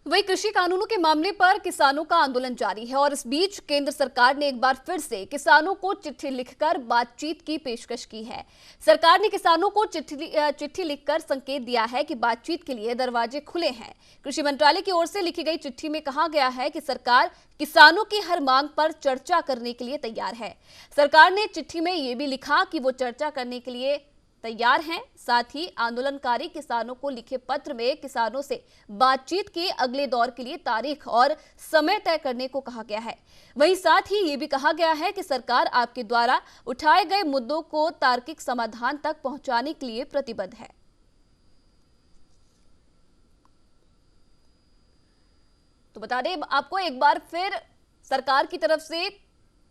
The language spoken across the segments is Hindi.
वही कृषि कानूनों के मामले पर किसानों का आंदोलन जारी है और इस बीच केंद्र सरकार ने एक बार फिर से किसानों को चिट्ठी लिखकर बातचीत की पेशकश की है। सरकार ने किसानों को चिट्ठी लिखकर संकेत दिया है कि बातचीत के लिए दरवाजे खुले हैं। कृषि मंत्रालय की ओर से लिखी गई चिट्ठी में कहा गया है कि सरकार किसानों की हर मांग पर चर्चा करने के लिए तैयार है। सरकार ने चिट्ठी में यह भी लिखा कि वो चर्चा करने के लिए तैयार हैं। साथ ही आंदोलनकारी किसानों को लिखे पत्र में किसानों से बातचीत के अगले दौर के लिए तारीख और समय तय करने को कहा गया है। वहीं साथ ही ये भी कहा गया है कि सरकार आपके द्वारा उठाए गए मुद्दों को तार्किक समाधान तक पहुंचाने के लिए प्रतिबद्ध है। तो बता दें आपको एक बार फिर सरकार की तरफ से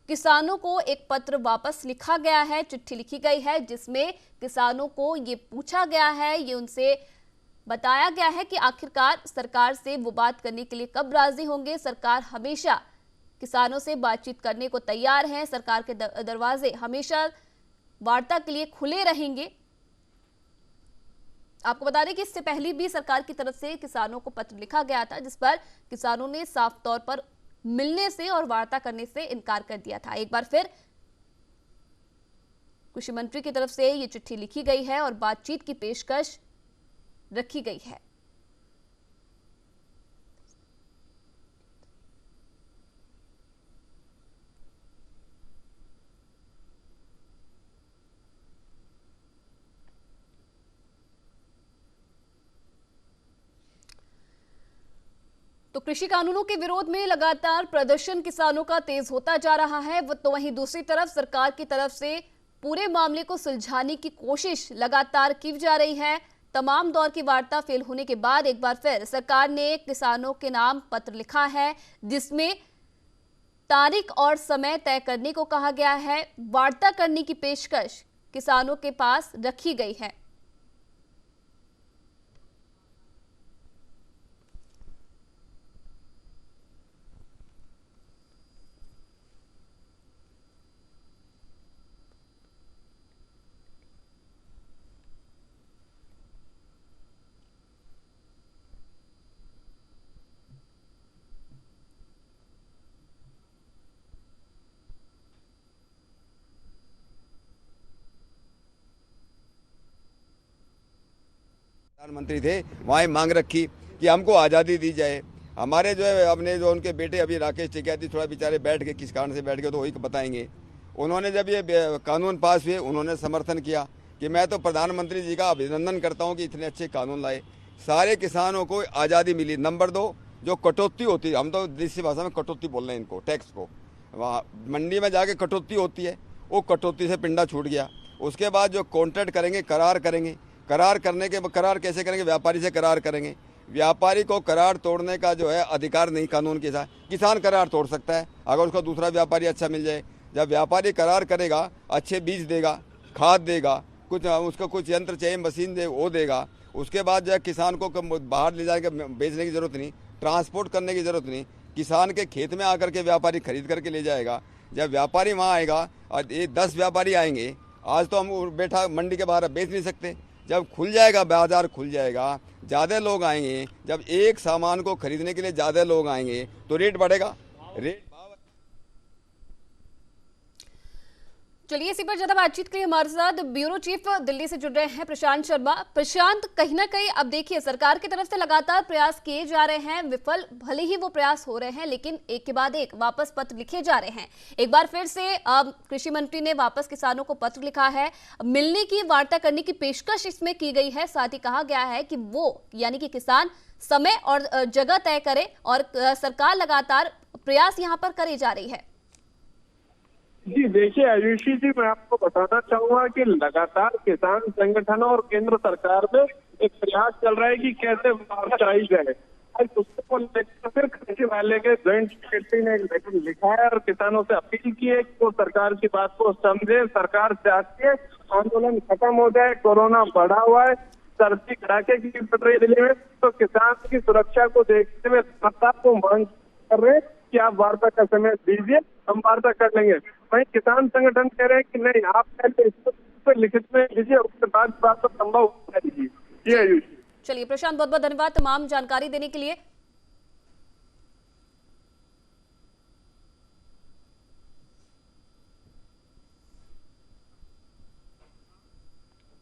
किसानों को एक पत्र वापस लिखा गया है, चिट्ठी लिखी गई है जिसमें किसानों को ये पूछा गया है, ये उनसे बताया गया है कि आखिरकार सरकार से वो बात करने के लिए कब राजी होंगे। सरकार हमेशा किसानों से बातचीत करने को तैयार है। सरकार के दरवाजे हमेशा वार्ता के लिए खुले रहेंगे। आपको बता दें कि इससे पहले भी सरकार की तरफ से किसानों को पत्र लिखा गया था जिस पर किसानों ने साफ तौर पर मिलने से और वार्ता करने से इनकार कर दिया था। एक बार फिर कृषि मंत्री की तरफ से ये चिट्ठी लिखी गई है और बातचीत की पेशकश रखी गई है। तो कृषि कानूनों के विरोध में लगातार प्रदर्शन किसानों का तेज होता जा रहा है। तो वहीं दूसरी तरफ सरकार की तरफ से पूरे मामले को सुलझाने की कोशिश लगातार की जा रही है। तमाम दौर की वार्ता फेल होने के बाद एक बार फिर सरकार ने किसानों के नाम पत्र लिखा है जिसमें तारीख और समय तय करने को कहा गया है। वार्ता करने की पेशकश किसानों के पास रखी गई है। प्रधानमंत्री थे, वहाँ मांग रखी कि हमको आज़ादी दी जाए। हमारे जो है अपने जो उनके बेटे अभी राकेश टिकैती थोड़ा बेचारे बैठ के किस कारण से बैठ गए तो वही बताएंगे। उन्होंने जब ये कानून पास हुए उन्होंने समर्थन किया कि मैं तो प्रधानमंत्री जी का अभिनंदन करता हूँ कि इतने अच्छे कानून लाए, सारे किसानों को आज़ादी मिली। नंबर 2, जो कटौती होती है, हम तो देसी भाषा में कटौती बोल रहे हैं इनको, टैक्स को, वहाँ मंडी में जाके कटौती होती है, वो कटौती से पिंडा छूट गया। उसके बाद जो कॉन्ट्रैक्ट करेंगे, करार करेंगे, करार करने के करार कैसे करेंगे? व्यापारी से करार करेंगे। व्यापारी को करार तोड़ने का जो है अधिकार नहीं कानून के साथ। किसान करार तोड़ सकता है अगर उसको दूसरा व्यापारी अच्छा मिल जाए। जब व्यापारी करार करेगा, अच्छे बीज देगा, खाद देगा, कुछ उसको कुछ यंत्र चाहिए, मशीन दे वो देगा। उसके बाद जो है किसान को बाहर ले जाके बेचने की ज़रूरत नहीं, ट्रांसपोर्ट करने की ज़रूरत नहीं, किसान के खेत में आकर के व्यापारी खरीद करके ले जाएगा। जब व्यापारी वहाँ आएगा और ये 10 व्यापारी आएंगे, आज तो हम बैठा मंडी के बाहर बेच नहीं सकते। जब खुल जाएगा, बाजार खुल जाएगा, ज़्यादा लोग आएंगे, जब एक सामान को खरीदने के लिए ज़्यादा लोग आएंगे तो रेट बढ़ेगा। रेट चलिए इसी पर ज्यादा बातचीत के लिए हमारे साथ ब्यूरो चीफ दिल्ली से जुड़ रहे हैं प्रशांत शर्मा। प्रशांत, कहीं ना कहीं अब देखिए सरकार की तरफ से लगातार प्रयास किए जा रहे हैं, विफल भले ही वो प्रयास हो रहे हैं लेकिन एक के बाद एक वापस पत्र लिखे जा रहे हैं। एक बार फिर से कृषि मंत्री ने वापस किसानों को पत्र लिखा है, मिलने की वार्ता करने की पेशकश इसमें की गई है। साथ ही कहा गया है कि वो यानी कि किसान समय और जगह तय करे और सरकार लगातार प्रयास यहाँ पर करी जा रही है। जी देखिए आयुषी जी, मैं आपको बताना चाहूंगा कि लगातार किसान संगठनों और केंद्र सरकार में एक प्रयास चल रहा है कि कैसे वार्ता जाए। उसको लेकर फिर कृषि वाले के जॉइंट सेक्रेटरी ने एक लेटर लिखा है और किसानों से अपील की है कि वो सरकार की बात को समझे। सरकार चाहती है आंदोलन खत्म हो जाए, कोरोना बढ़ा हुआ है, सर्दी कड़ाके की पड़ रही दिल्ली में, तो किसान की सुरक्षा को देखते हुए सरकार को मांग कर रहे हैं कि आप वार्ता का समय दीजिए, हम वार्ता कर लेंगे। वहीं किसान संगठन कह रहे हैं कि नहीं, आप पहले इसको लिखित में लीजिए, उसके बाद बात को संभव कर दीजिए। चलिए प्रशांत, बहुत बहुत धन्यवाद तमाम जानकारी देने के लिए।